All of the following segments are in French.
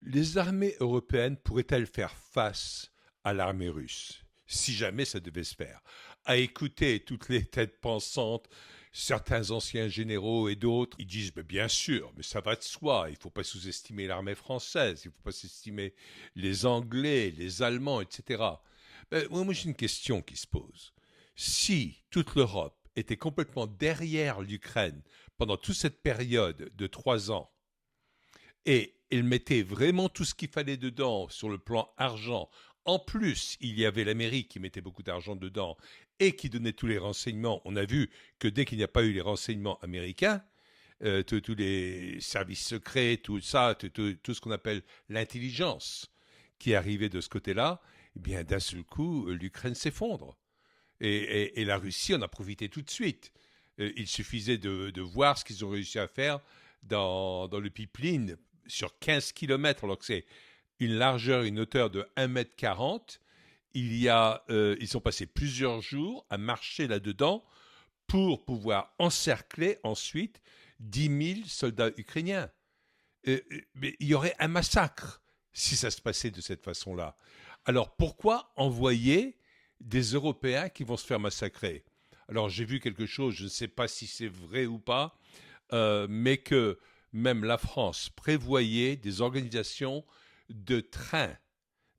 Les armées européennes pourraient-elles faire face à l'armée russe, si jamais ça devait se faire? À écouter toutes les têtes pensantes, certains anciens généraux et d'autres, ils disent bien sûr, mais ça va de soi, il ne faut pas sous-estimer l'armée française, il ne faut pas sous-estimer les Anglais, les Allemands, etc. Moi, j'ai une question qui se pose. Si toute l'Europe était complètement derrière l'Ukraine pendant toute cette période de 3 ans, et il mettait vraiment tout ce qu'il fallait dedans sur le plan argent. En plus, il y avait l'Amérique qui mettait beaucoup d'argent dedans et qui donnait tous les renseignements. On a vu que dès qu'il n'y a pas eu les renseignements américains, tous les services secrets, tout ça, tout ce qu'on appelle l'intelligence qui est arrivé de ce côté-là, eh bien d'un seul coup, l'Ukraine s'effondre. Et la Russie en a profité tout de suite. Il suffisait de voir ce qu'ils ont réussi à faire dans le pipeline sur 15 kilomètres, alors que c'est une largeur, une hauteur de 1,40 m. Ils ont passé plusieurs jours à marcher là-dedans pour pouvoir encercler ensuite 10 000 soldats ukrainiens. Mais il y aurait un massacre si ça se passait de cette façon-là. Alors pourquoi envoyer des Européens qui vont se faire massacrer? Alors j'ai vu quelque chose, je ne sais pas si c'est vrai ou pas, mais que même la France prévoyait des organisations de trains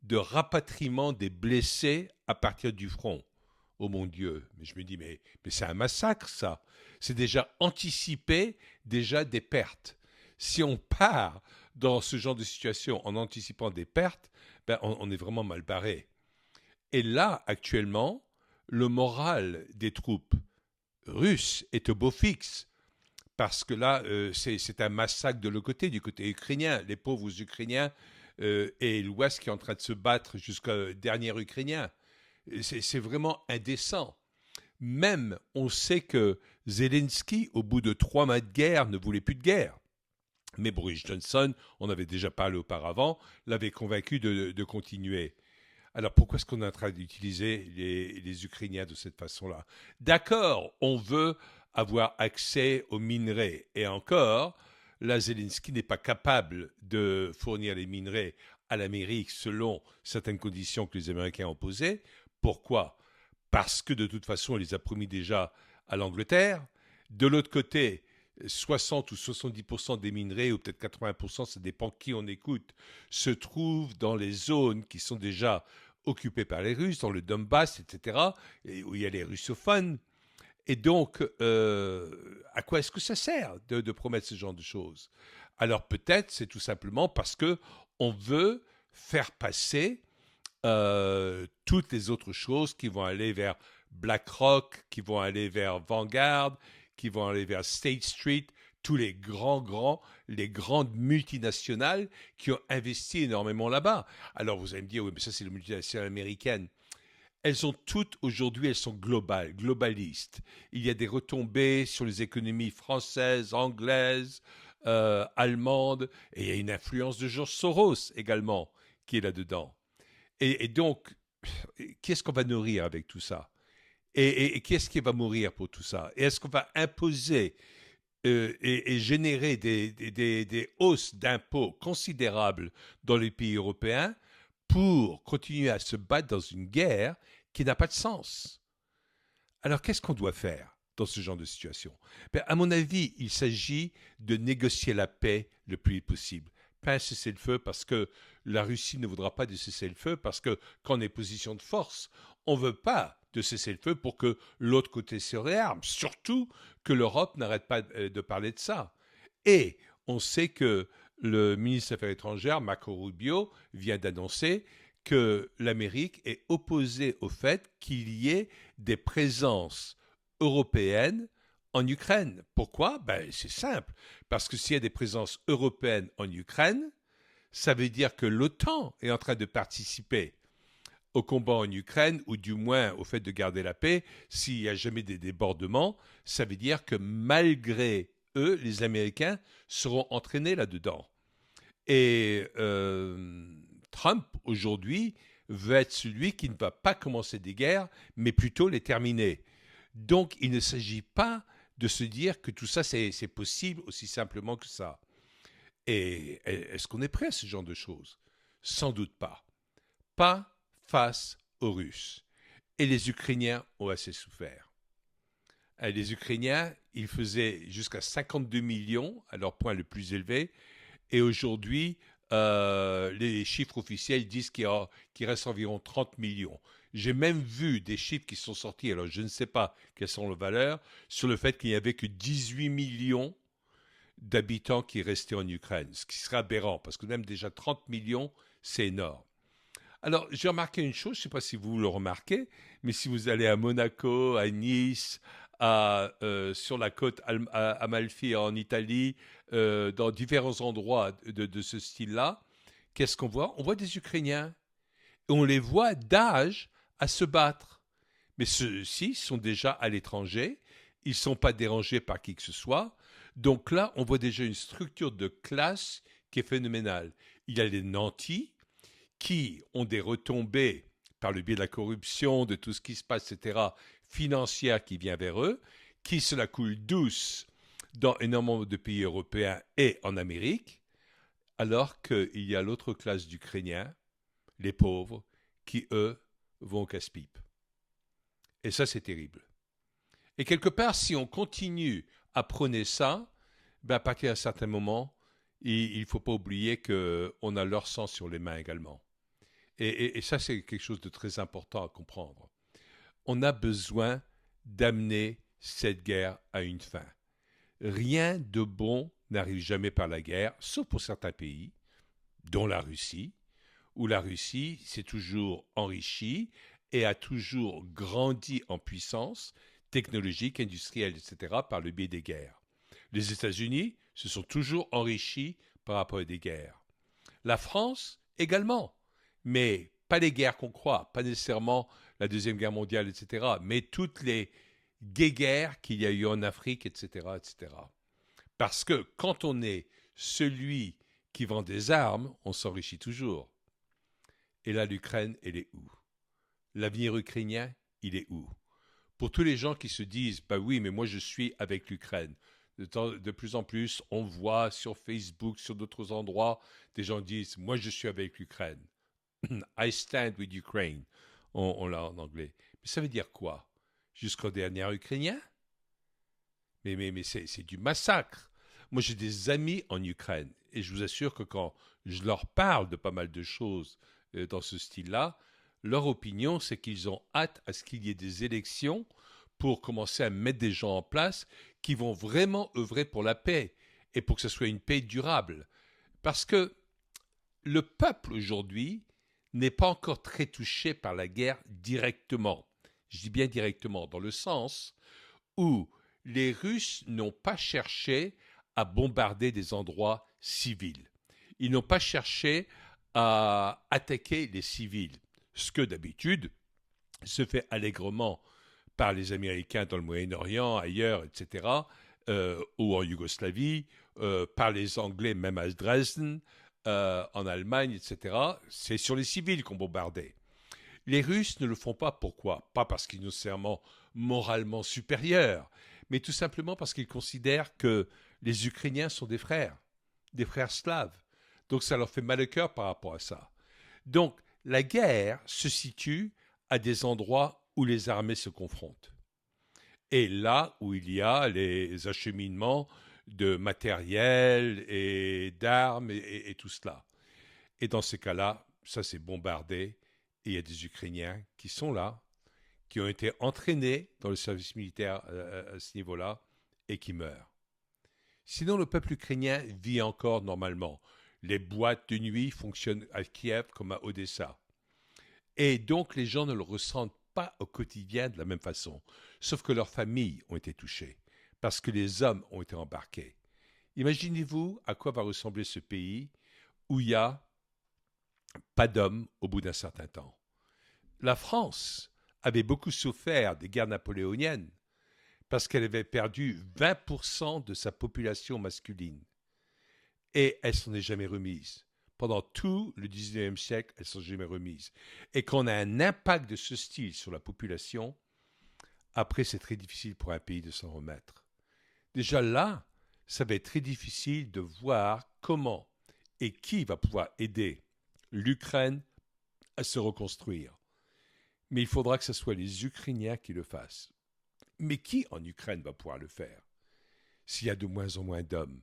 de rapatriement des blessés à partir du front. Oh mon Dieu, mais je me dis, mais c'est un massacre ça. C'est déjà anticipé déjà des pertes. Si on part dans ce genre de situation en anticipant des pertes, on est vraiment mal barré. Et là, actuellement, le moral des troupes russes est au beau fixe. Parce que là, c'est un massacre de l'autre côté, du côté ukrainien. Les pauvres Ukrainiens et l'Ouest qui est en train de se battre jusqu'au dernier Ukrainien. C'est vraiment indécent. Même, on sait que Zelensky, au bout de 3 mois de guerre, ne voulait plus de guerre. Mais Boris Johnson, on avait déjà parlé auparavant, l'avait convaincu de continuer. Alors pourquoi est-ce qu'on est en train d'utiliser les Ukrainiens de cette façon-là? D'accord, on veut avoir accès aux minerais. Et encore, là, Zelensky n'est pas capable de fournir les minerais à l'Amérique selon certaines conditions que les Américains ont posées. Pourquoi? Parce que de toute façon, il les a promis déjà à l'Angleterre. De l'autre côté, 60 ou 70% des minerais, ou peut-être 80%, ça dépend qui on écoute, se trouvent dans les zones qui sont déjà occupées par les Russes, dans le Donbass, etc., et où il y a les russophones. Et donc, à quoi est-ce que ça sert de promettre ce genre de choses? Alors peut-être c'est tout simplement parce que on veut faire passer toutes les autres choses qui vont aller vers BlackRock, qui vont aller vers Vanguard, qui vont aller vers State Street, tous les grandes multinationales qui ont investi énormément là-bas. Alors vous allez me dire, oui, mais ça c'est les multinationales américaines. Elles ont toutes aujourd'hui, elles sont globales, globalistes. Il y a des retombées sur les économies françaises, anglaises, allemandes, et il y a une influence de George Soros également qui est là-dedans. Et donc, qui est-ce qu'on va nourrir avec tout ça? Et qui est-ce qui va mourir pour tout ça? Et est-ce qu'on va imposer et générer des hausses d'impôts considérables dans les pays européens pour continuer à se battre dans une guerre qui n'a pas de sens? Alors, qu'est-ce qu'on doit faire dans ce genre de situation? À mon avis, il s'agit de négocier la paix le plus vite possible. Pas un cessez-le-feu parce que la Russie ne voudra pas de cessez-le-feu parce que quand on est position de force, on ne veut pas de cessez-le-feu pour que l'autre côté se réarme. Surtout que l'Europe n'arrête pas de parler de ça. Et on sait que le ministre des Affaires étrangères, Marco Rubio, vient d'annoncer que l'Amérique est opposée au fait qu'il y ait des présences européennes en Ukraine. Pourquoi? C'est simple. Parce que s'il y a des présences européennes en Ukraine, ça veut dire que l'OTAN est en train de participer au combat en Ukraine, ou du moins au fait de garder la paix. S'il n'y a jamais des débordements, ça veut dire que malgré eux, les Américains seront entraînés là-dedans. Et Trump, aujourd'hui, veut être celui qui ne va pas commencer des guerres, mais plutôt les terminer. Donc, il ne s'agit pas de se dire que tout ça, c'est possible aussi simplement que ça. Et est-ce qu'on est prêt à ce genre de choses? Sans doute pas. Pas face aux Russes. Et les Ukrainiens ont assez souffert. Les Ukrainiens, ils faisaient jusqu'à 52 millions à leur point le plus élevé. Et aujourd'hui, les chiffres officiels disent qu'il reste environ 30 millions. J'ai même vu des chiffres qui sont sortis, alors je ne sais pas quelles sont les valeurs, sur le fait qu'il n'y avait que 18 millions d'habitants qui restaient en Ukraine, ce qui serait aberrant, parce que même déjà 30 millions, c'est énorme. Alors, j'ai remarqué une chose, je ne sais pas si vous le remarquez, mais si vous allez à Monaco, à Nice, sur la côte à Amalfi en Italie, dans différents endroits de ce style-là, qu'est-ce qu'on voit? On voit des Ukrainiens. Et on les voit d'âge à se battre. Mais ceux-ci sont déjà à l'étranger, ils ne sont pas dérangés par qui que ce soit. Donc là, on voit déjà une structure de classe qui est phénoménale. Il y a les nantis qui ont des retombées par le biais de la corruption, de tout ce qui se passe, etc., financière qui vient vers eux, qui se la coule douce dans énormément de pays européens et en Amérique, alors qu'il y a l'autre classe d'Ukrainiens, les pauvres, qui, eux, vont au casse-pipe. Et ça, c'est terrible. Et quelque part, si on continue à prôner ça, ben à partir d'un certain moment, il ne faut pas oublier qu'on a leur sang sur les mains également. Et ça, c'est quelque chose de très important à comprendre. On a besoin d'amener cette guerre à une fin. Rien de bon n'arrive jamais par la guerre, sauf pour certains pays, dont la Russie, où la Russie s'est toujours enrichie et a toujours grandi en puissance technologique, industrielle, etc., par le biais des guerres. Les États-Unis se sont toujours enrichis par rapport à des guerres. La France également, mais pas les guerres qu'on croit, pas nécessairement la Deuxième Guerre mondiale, etc., mais toutes les guerres qu'il y a eu en Afrique, etc., etc. Parce que quand on est celui qui vend des armes, on s'enrichit toujours. Et là, l'Ukraine, elle est où? L'avenir ukrainien, il est où? Pour tous les gens qui se disent, bah oui, mais moi je suis avec l'Ukraine. De plus en plus, on voit sur Facebook, sur d'autres endroits, des gens disent, moi je suis avec l'Ukraine. I stand with Ukraine. On l'a en anglais. Mais ça veut dire quoi? Jusqu'au dernier Ukrainien? Mais c'est du massacre. Moi, j'ai des amis en Ukraine et je vous assure que quand je leur parle de pas mal de choses dans ce style-là, leur opinion, c'est qu'ils ont hâte à ce qu'il y ait des élections pour commencer à mettre des gens en place qui vont vraiment œuvrer pour la paix et pour que ce soit une paix durable. Parce que le peuple aujourd'hui n'est pas encore très touché par la guerre directement. Je dis bien directement, dans le sens où les Russes n'ont pas cherché à bombarder des endroits civils. Ils n'ont pas cherché à attaquer les civils, ce que d'habitude se fait allègrement par les Américains dans le Moyen-Orient, ailleurs, etc., ou en Yougoslavie, par les Anglais même à Dresden, en Allemagne, etc. C'est sur les civils qu'on bombardait. Les Russes ne le font pas. Pourquoi? Pas parce qu'ils sont nécessairement moralement supérieurs, mais tout simplement parce qu'ils considèrent que les Ukrainiens sont des frères slaves. Donc ça leur fait mal au cœur par rapport à ça. Donc la guerre se situe à des endroits où les armées se confrontent. Et là où il y a les acheminements de matériel et d'armes et tout cela. Et dans ces cas-là, ça c'est bombardé et il y a des Ukrainiens qui sont là, qui ont été entraînés dans le service militaire à ce niveau-là et qui meurent. Sinon, le peuple ukrainien vit encore normalement. Les boîtes de nuit fonctionnent à Kiev comme à Odessa. Et donc, les gens ne le ressentent pas au quotidien de la même façon. Sauf que leurs familles ont été touchées, parce que les hommes ont été embarqués. Imaginez-vous à quoi va ressembler ce pays où il n'y a pas d'hommes au bout d'un certain temps. La France avait beaucoup souffert des guerres napoléoniennes parce qu'elle avait perdu 20% de sa population masculine. Et elle s'en est jamais remise. Pendant tout le 19e siècle, elle s'en est jamais remise. Et quand on a un impact de ce style sur la population, après c'est très difficile pour un pays de s'en remettre. Déjà là, ça va être très difficile de voir comment et qui va pouvoir aider l'Ukraine à se reconstruire. Mais il faudra que ce soit les Ukrainiens qui le fassent. Mais qui en Ukraine va pouvoir le faire s'il y a de moins en moins d'hommes?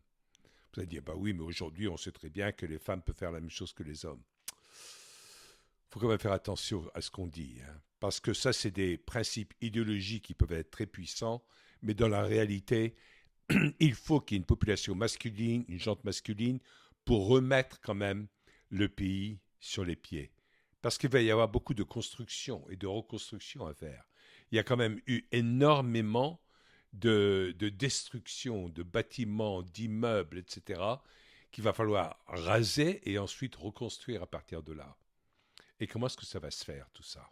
Vous allez dire, bah oui, mais aujourd'hui, on sait très bien que les femmes peuvent faire la même chose que les hommes. Il faut quand même faire attention à ce qu'on dit, hein, parce que ça, c'est des principes idéologiques qui peuvent être très puissants, mais dans la réalité, il faut qu'il y ait une population masculine, une gente masculine, pour remettre quand même le pays sur les pieds. Parce qu'il va y avoir beaucoup de construction et de reconstruction à faire. Il y a quand même eu énormément de destruction de bâtiments, d'immeubles, etc., qu'il va falloir raser et ensuite reconstruire à partir de là. Et comment est-ce que ça va se faire, tout ça?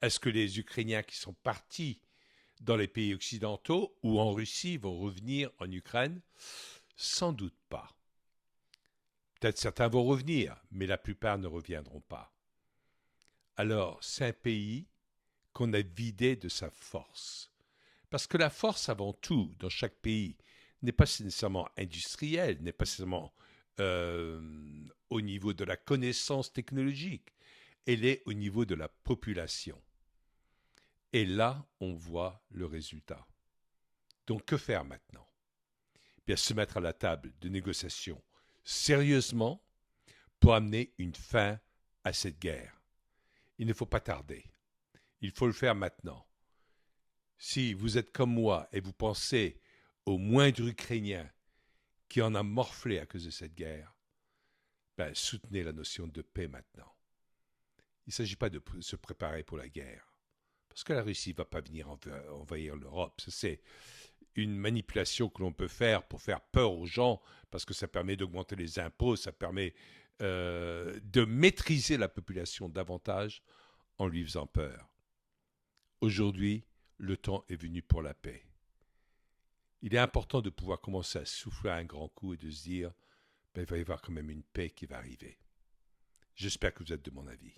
Est-ce que les Ukrainiens qui sont partis dans les pays occidentaux ou en Russie vont revenir en Ukraine? Sans doute pas. Peut-être certains vont revenir, mais la plupart ne reviendront pas. Alors, c'est un pays qu'on a vidé de sa force. Parce que la force, avant tout, dans chaque pays, n'est pas nécessairement industrielle, n'est pas nécessairement au niveau de la connaissance technologique, elle est au niveau de la population. Et là, on voit le résultat. Donc, que faire maintenant? Bien, se mettre à la table de négociation sérieusement pour amener une fin à cette guerre. Il ne faut pas tarder. Il faut le faire maintenant. Si vous êtes comme moi et vous pensez au moindre Ukrainien qui en a morflé à cause de cette guerre, ben, soutenez la notion de paix maintenant. Il ne s'agit pas de se préparer pour la guerre. Parce que la Russie ne va pas venir envahir l'Europe. C'est une manipulation que l'on peut faire pour faire peur aux gens, parce que ça permet d'augmenter les impôts, ça permet de maîtriser la population davantage en lui faisant peur. Aujourd'hui, le temps est venu pour la paix. Il est important de pouvoir commencer à souffler un grand coup et de se dire, ben, il va y avoir quand même une paix qui va arriver. J'espère que vous êtes de mon avis.